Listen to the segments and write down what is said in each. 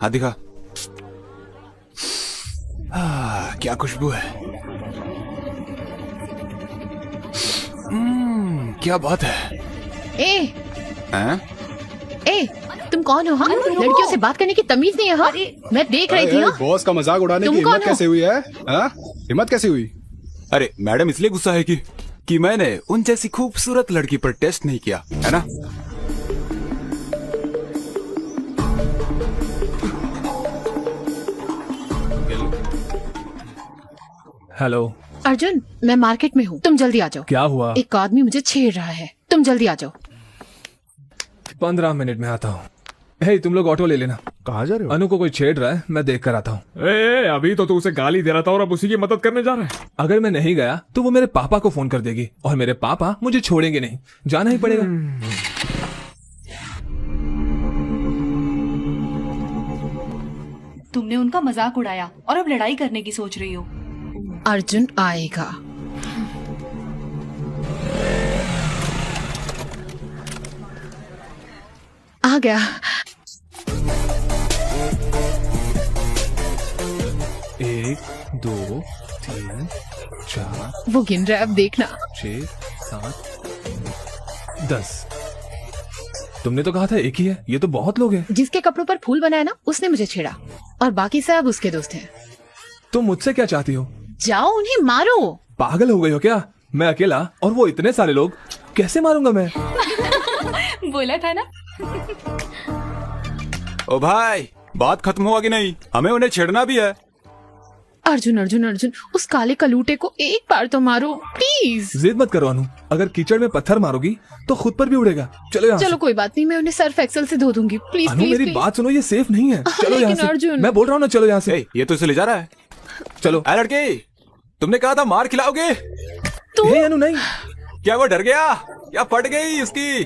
हाँ दिखा। क्या खुशबू है। क्या बात है। ए, ए? तुम कौन हो? हाँ, लड़कियों से बात करने की तमीज नहीं है। हाँ, मैं देख रही थी। बॉस का मजाक उड़ाने की हिम्मत कैसे हुई है? हिम्मत कैसे हुई? अरे मैडम इसलिए गुस्सा है कि मैंने उन जैसी खूबसूरत लड़की पर टेस्ट नहीं किया है ना। हेलो अर्जुन, मैं मार्केट में हूँ, तुम जल्दी आ जाओ। क्या हुआ? एक आदमी मुझे छेड़ रहा है, तुम जल्दी आ जाओ। 15 मिनट में आता हूँ। हे, तुम लोग ऑटो ले लेना। कहाँ जा रहे हो? अनु को कोई छेड़ रहा है, मैं देख कर आता हूँ। अभी तो तू उसे गाली दे रहा था और अब उसी की मदद करने जा रहा है। अगर मैं नहीं गया तो वो मेरे पापा को फोन कर देगी और मेरे पापा मुझे छोड़ेंगे नहीं, जाना ही पड़ेगा। तुमने उनका मजाक उड़ाया और अब लड़ाई करने की सोच रही हो। अर्जुन आएगा। आ गया। 1 2 3 4 वो गिन रहा है, अब देखना। 6 7 10। तुमने तो कहा था एक ही है, ये तो बहुत लोग हैं। जिसके कपड़ों पर फूल बनाया ना, उसने मुझे छेड़ा और बाकी सब उसके दोस्त हैं। तुम मुझसे क्या चाहती हो? जाओ उन्हें मारो। पागल हो गई हो क्या? मैं अकेला और वो इतने सारे लोग, कैसे मारूंगा मैं? बोला था ना। ओ भाई, बात खत्म हुआ कि नहीं? हमें उन्हें छेड़ना भी है। अर्जुन अर्जुन अर्जुन, उस काले कलूटे को एक बार तो मारो प्लीज। जिद मत करो अनु, अगर कीचड़ में पत्थर मारोगी तो खुद पर भी उड़ेगा। चलो यहाँ चलो से। कोई बात नहीं, मैं उन्हें सर्फ एक्सेल से धो दूंगी। प्लीज अनु प्लीज मेरी प्लीज। बात सुनो, ये सेफ नहीं है। चलो यहाँ लेकिन से। अर्जुन। मैं बोल रहा हूँ ना, चलो यहाँ से। ये तो इसे ले जा रहा है। चलो। अरे लड़की, तुमने कहा था मार खिलाओगे। हे अनु नहीं। क्या वो डर गया? क्या फट गई उसकी?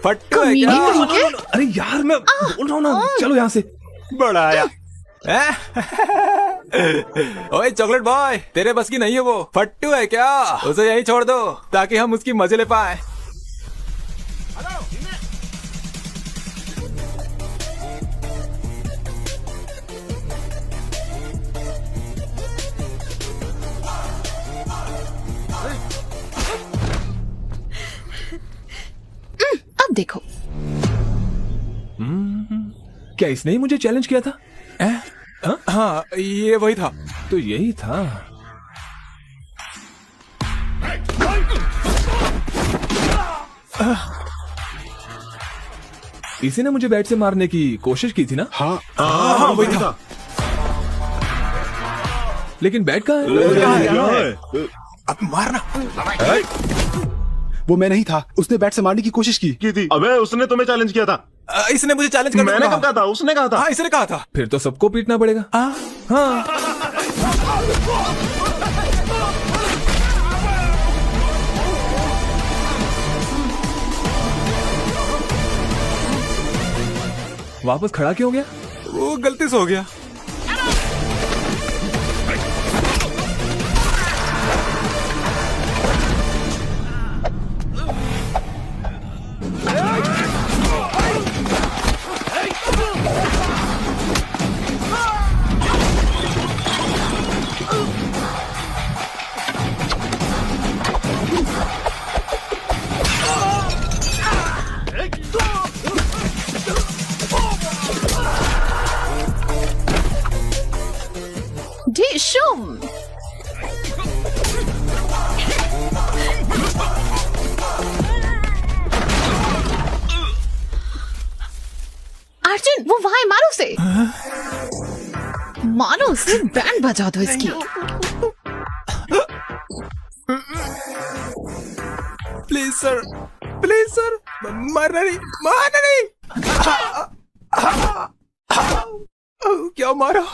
फट्टू है कमीनी क्या? कहीं के। अरे यार मैं बोल रहा हूँ ना, चलो यहाँ से। बड़ा आया। ओए चॉकलेट बॉय, तेरे बस की नहीं है वो। फट्टू है क्या? उसे यहीं छोड़ दो ताकि हम उसकी मजे ले पाए। अब देखो। क्या इसने ही मुझे चैलेंज किया था? हाँ ये वही था। तो यही था। इसी ने मुझे बैट से मारने की कोशिश की थी ना? हाँ वही था। लेकिन बैट कहाँ है? अब मारना। वो मैं नहीं था, उसने बैट से मारने की कोशिश की थी। अबे उसने तुम्हें चैलेंज किया था। इसने मुझे चैलेंज करने मैंने को कब कहा था? उसने कहा था। हाँ इसने कहा था। फिर तो सबको पीटना पड़ेगा। हाँ। वापस खड़ा क्यों हो गया? वो गलती से हो गया। डिशुम। अर्जुन वो वहां है, मारो उसे। मारो उसे, बैंड बजा दो इसकी। प्लीज सर, प्लीज सर, मारना नहीं, मारना नहीं। क्या मारा?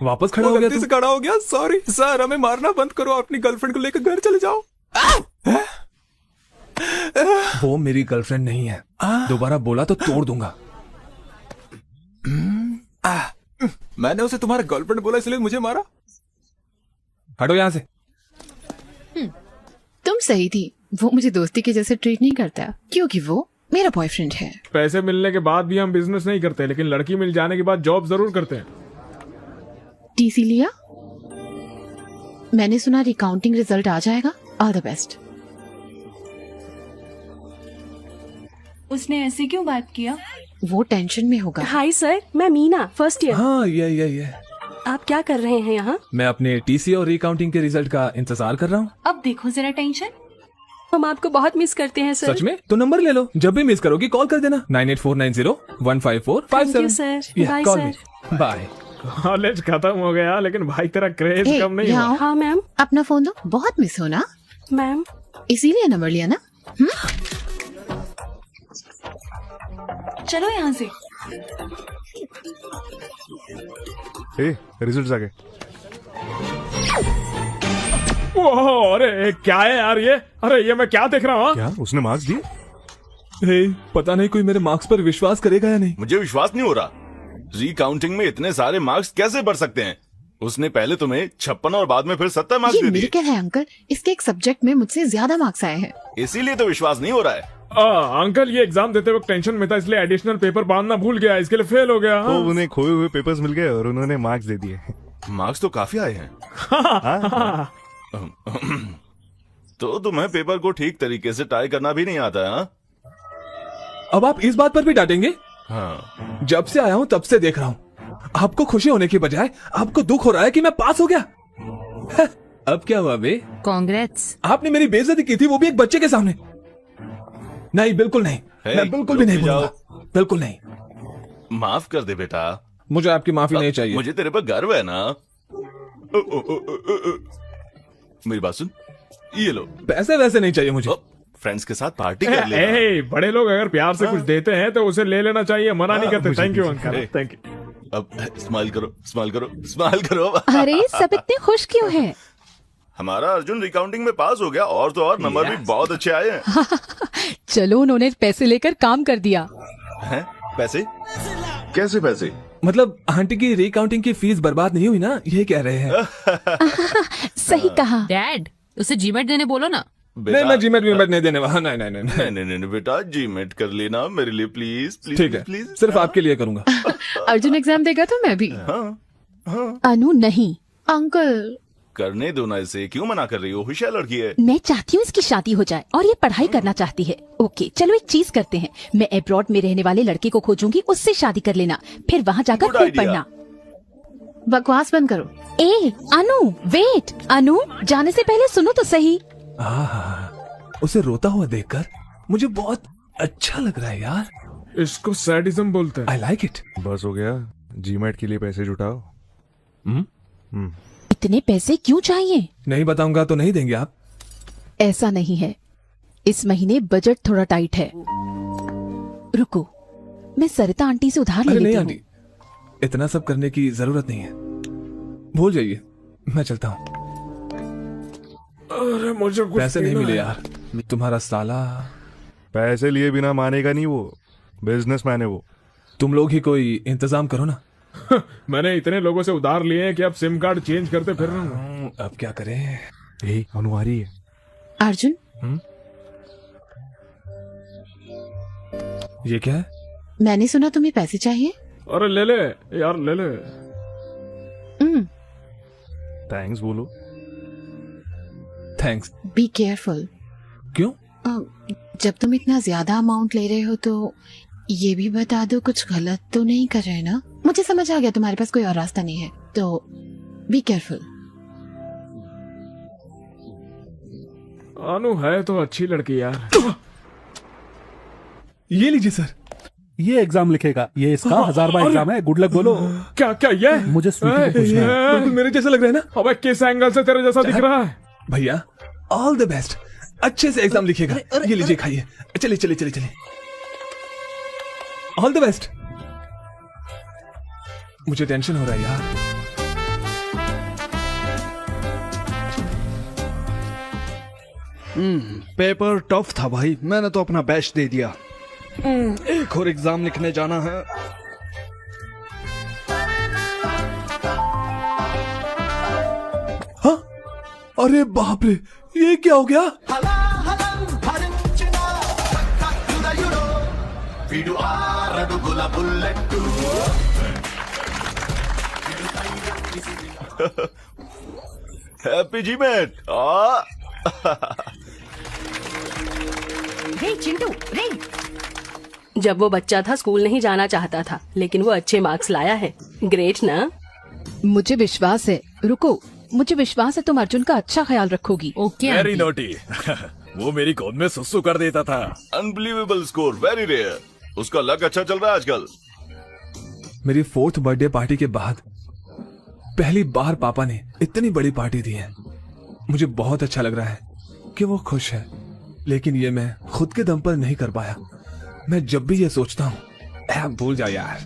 वापस खड़ा हो गया गलती तू? से खड़ा हो गया। सॉरी सर, हमें मारना बंद करो। अपनी गर्लफ्रेंड को लेकर घर चले जाओ। वो मेरी गर्लफ्रेंड नहीं है। दोबारा बोला तो तोड़ दूंगा। मैंने उसे तुम्हारा गर्लफ्रेंड बोला इसलिए मुझे मारा। हटो यहाँ से। तुम सही थी, वो मुझे दोस्ती के जैसे ट्रीट नहीं करता क्योंकि वो मेरा बॉयफ्रेंड है। पैसे मिलने के बाद भी हम बिजनेस नहीं करते, लेकिन लड़की मिल जाने के बाद जॉब जरूर करते हैं। टीसी लिया? मैंने सुना रिकाउंटिंग रिजल्ट आ जाएगा। All the best. उसने ऐसे क्यों बात किया? वो टेंशन में होगा। हाय सर, मैं मीना, फर्स्ट ईयर। हाँ ये आप क्या कर रहे हैं यहाँ? मैं अपने टीसी और रिकाउंटिंग के रिजल्ट का इंतजार कर रहा हूँ। अब देखो जरा टेंशन। हम आपको बहुत मिस करते हैं सर। सच में? तो नंबर ले लो, जब भी मिस करोगी कॉल कर देना। 9849015457। Thank you, sir. Bye, sir. Bye. College खत्म हो गया, लेकिन भाई तेरा क्रेज Hey, कम नहीं यहाँ हुआ। आओ। हाँ मैम। अपना फोन दो, बहुत मिस हो ना, मैम इसीलिए नंबर लिया ना। चलो यहाँ से। रिजल्ट आ गए। ओह, अरे क्या है यार ये? अरे ये मैं क्या देख रहा हूँ? क्या उसने मार्क्स दिए? पता नहीं कोई मेरे मार्क्स पर विश्वास करेगा या नहीं। मुझे विश्वास नहीं हो रहा। रिकाउंटिंग में इतने सारे मार्क्स कैसे बढ़ सकते हैं? उसने पहले तुम्हें 56 और बाद में फिर 70 मार्क्स ये दे दिए। मिरेकल है अंकल, इसके एक सब्जेक्ट में मुझसे ज्यादा मार्क्स आए हैं। इसीलिए तो विश्वास नहीं हो रहा है। अंकल ये एग्जाम देते वक्त टेंशन में था, इसलिए एडिशनल पेपर बांधना भूल गया, इसके लिए फेल हो गया। तो उन्हें खोए हुए पेपर्स मिल गए और उन्होंने मार्क्स दे दिए। मार्क्स तो काफी आए हैं। तो तुम्हें पेपर को ठीक तरीके से टाई करना भी नहीं आता है? हाँ? अब आप इस बात पर भी डांटेंगे? हाँ। जब से आया हूँ तब से देख रहा हूँ, आपको खुशी होने की बजाय आपको दुख हो रहा है कि मैं पास हो गया। अब क्या हुआ बे? कांग्रेट्स। आपने मेरी बेइज्जती की थी, वो भी एक बच्चे के सामने। नहीं, बिल्कुल नहीं। मैं बिल्कुल भी नहीं रुक जाओ। बोलूंगा, बिल्कुल नहीं। माफ कर दे बेटा। मुझे आपकी माफी नहीं चाहिए। मुझे तेरे पर गर्व है ना। मेरी बात सुन, ये लो। पैसे वैसे नहीं चाहिए मुझे। फ्रेंड्स के साथ पार्टी कर ले। बड़े लोग अगर प्यार से कुछ देते हैं तो उसे ले लेना चाहिए, मना नहीं करते। Thank you uncle, A, thank you. अब स्माइल करो, स्माइल करो, स्माइल करो। अरे सब इतने खुश क्यों हैं? हमारा अर्जुन रिकाउंटिंग में पास हो गया, और तो और नंबर भी बहुत अच्छे आए हैं। चलो उन्होंने पैसे लेकर काम कर दिया। हैं? पैसे? कैसे पैसे? मतलब आंटी की रिकाउंटिंग की फीस बर्बाद नहीं हुई ना, ये कह रहे हैं। सही कहा। डैड उसे जीमेट देने बोलो ना। नहीं, मैं जीमेट नहीं देने वाला। नहीं नहीं नहीं नहीं। नहीं बेटा, जीमेट कर लेना मेरे लिए प्लीज प्लीज। ठीक है, प्लीज। सिर्फ आपके लिए करूंगा। अर्जुन एग्जाम देगा तो मैं भी। अनु नहीं। अंकल करने दो ना इसे, क्यों मना कर रही हो? होशियार लड़की है। मैं चाहती हूँ इसकी शादी हो जाए और ये पढ़ाई करना चाहती है। ओके चलो एक चीज करते हैं, मैं अब्रॉड में रहने वाले लड़के को खोजूंगी, उससे शादी कर लेना, फिर वहाँ जाकर Good खूब idea. पढ़ना। बकवास बंद करो। ए अनु वेट, अनु जाने से पहले सुनो तो सही। उसे रोता हुआ देखकर मुझे बहुत अच्छा लग रहा है यार। इसको सैडिज्म बोलते हैं। I like it. बस हो गया, जीमेट के लिए पैसे जुटाओ। इतने पैसे क्यों चाहिए? नहीं बताऊंगा तो नहीं देंगे आप? ऐसा नहीं है, इस महीने बजट थोड़ा टाइट है। रुको, मैं सरिता आंटी से उधार ले अरे नहीं लेती आंटी, हूँ। इतना सब करने की जरूरत नहीं है, भूल जाइए, मैं चलता हूँ। अरे मुझे कुछ पैसे नहीं पीना मिले है। यार, तुम्हारा साला। पैसे लिए बिना मानेगा नहीं, वो बिजनेसमैन है वो। तुम लोग ही कोई इंतजाम करो ना। मैंने इतने लोगों से उधार लिए हैं कि अब सिम कार्ड चेंज करते फिर रहा हूँ। अब क्या करें? अनु आ रही है। अर्जुन ये क्या है? मैंने सुना तुम्हें पैसे चाहिए। अरे ले ले यार, ले ले। थैंक्स बोलो। थैंक्स। Be careful. क्यों? जब तुम इतना ज्यादा अमाउंट ले रहे हो तो ये भी बता दो कुछ गलत तो नहीं कर रहे ना। मुझे समझ आ गया तुम्हारे पास कोई और रास्ता नहीं है, तो बी केयरफुल। अनु है तो अच्छी लड़की यार। ये लीजिए सर। ये एग्जाम लिखेगा, ये इसका 1000वां एग्जाम है। गुड लक बोलो। क्या क्या ये? मुझे स्वीटी को पूछना है। बिल्कुल मेरे जैसा लग रहा है ना? अबे किस एंगल से तेरे जैसा दिख रहा है? भैया ऑल द बेस्ट, अच्छे से एग्जाम लिखिएगा। ये लीजिए खाइए। चलिए चलिए चलिए चलिए, ऑल द बेस्ट। मुझे टेंशन हो रहा है यार। पेपर टफ था भाई, मैंने तो अपना बेस्ट दे दिया। एक और एग्जाम लिखने जाना है। हाँ? अरे बाप रे, ये क्या हो गया? हैप्पी जी मेट। रे चिंटू रे, जब वो बच्चा था स्कूल नहीं जाना चाहता था, लेकिन वो अच्छे मार्क्स लाया है। ग्रेट ना? मुझे विश्वास है, रुको, मुझे विश्वास है तुम अर्जुन का अच्छा ख्याल रखोगी। Okay very naughty. वो मेरी गोद में सुसु कर देता था। Unbelievable score, very rare. उसका लक अच्छा चल रहा है आजकल। मेरी 4th बर्थडे पार्टी के बाद पहली बार पापा ने इतनी बड़ी पार्टी दी है। मुझे बहुत अच्छा लग रहा है कि वो खुश है, लेकिन ये मैं खुद के दम पर नहीं कर पाया। मैं जब भी ये सोचता हूँ, भूल जा यार।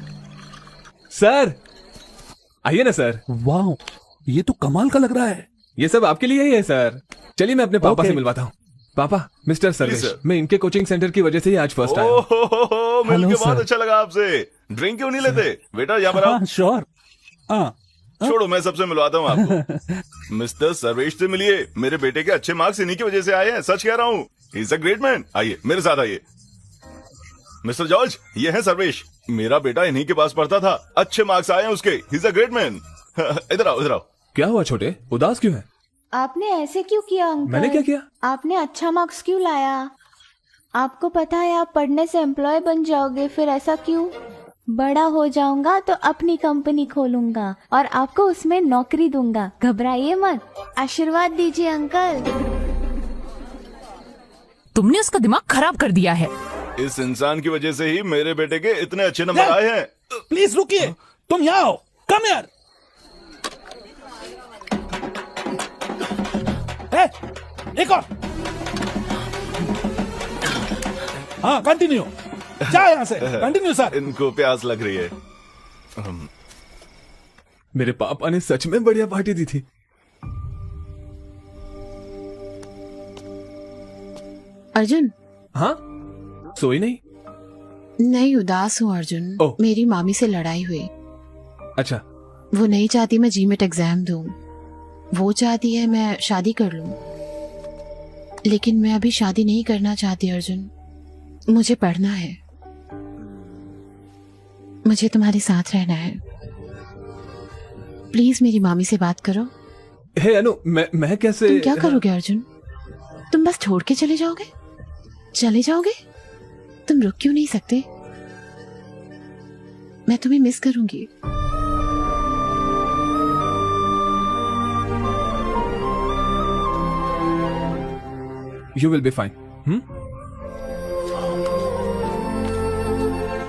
सर आइए ना सर। वाह, ये तो कमाल का लग रहा है। ये सब आपके लिए ही है सर। चलिए मैं अपने पापा से मिलवाता हूँ। पापा, मिस्टर सर्वेश, सर। मैं इनके कोचिंग सेंटर की वजह से ही आज फर्स्ट आया हूँ। मिलके बहुत अच्छा लगा आपसे। ड्रिंक क्यों नहीं लेते बेटा? यहाँ पर आओ। श्योर। छोड़ो, मैं सबसे मिलवाता हूँ आपको। मिस्टर सर्वेश से मिलिए। मेरे बेटे के अच्छे मार्क्स इन्हीं की वजह से आए हैं, सच कह रहा हूँ। He is a great man. आइए मेरे साथ आइए। मिस्टर जॉर्ज, ये है सर्वेश। मेरा बेटा इन्हीं के पास पढ़ता था, अच्छे मार्क्स आए हैं उसके। He is a great man. इधर आओ, इधर आओ। क्या हुआ छोटे, उदास क्यों है? आपने ऐसे क्यों किया अंकल? मैंने क्या किया? आपने अच्छा मार्क्स क्यों लाया? आपको पता है आप पढ़ने से एम्प्लॉय बन जाओगे, फिर ऐसा क्यों? बड़ा हो जाऊंगा तो अपनी कंपनी खोलूंगा और आपको उसमें नौकरी दूंगा। घबराइए मत, आशीर्वाद दीजिए अंकल। तुमने उसका दिमाग खराब कर दिया है। इस इंसान की वजह से ही मेरे बेटे के इतने अच्छे नंबर आए हैं। प्लीज रुकिए, तुम यहाँ आओ। कम यार। एक और। हाँ, कंटिन्यू। जा यहाँ से, कंटिन्यू सर। इनको प्यास लग रही है। मेरे पापा ने सच में बढ़िया पार्टी दी थी। अर्जुन। हाँ, सोई नहीं? नहीं, उदास हूँ अर्जुन। मेरी मामी से लड़ाई हुई। अच्छा। वो नहीं चाहती मैं जीमेट एग्जाम दूं, वो चाहती है मैं शादी कर लूं। लेकिन मैं अभी शादी नहीं करना चाहती अर्जुन, मुझे पढ़ना है। मुझे तुम्हारे साथ रहना है। प्लीज मेरी मामी से बात करो। हे अनु, मैं कैसे? तुम क्या करोगे अर्जुन? तुम बस छोड़ के चले जाओगे? चले जाओगे? तुम रुक क्यों नहीं सकते? मैं तुम्हें मिस करूंगी। You will be fine.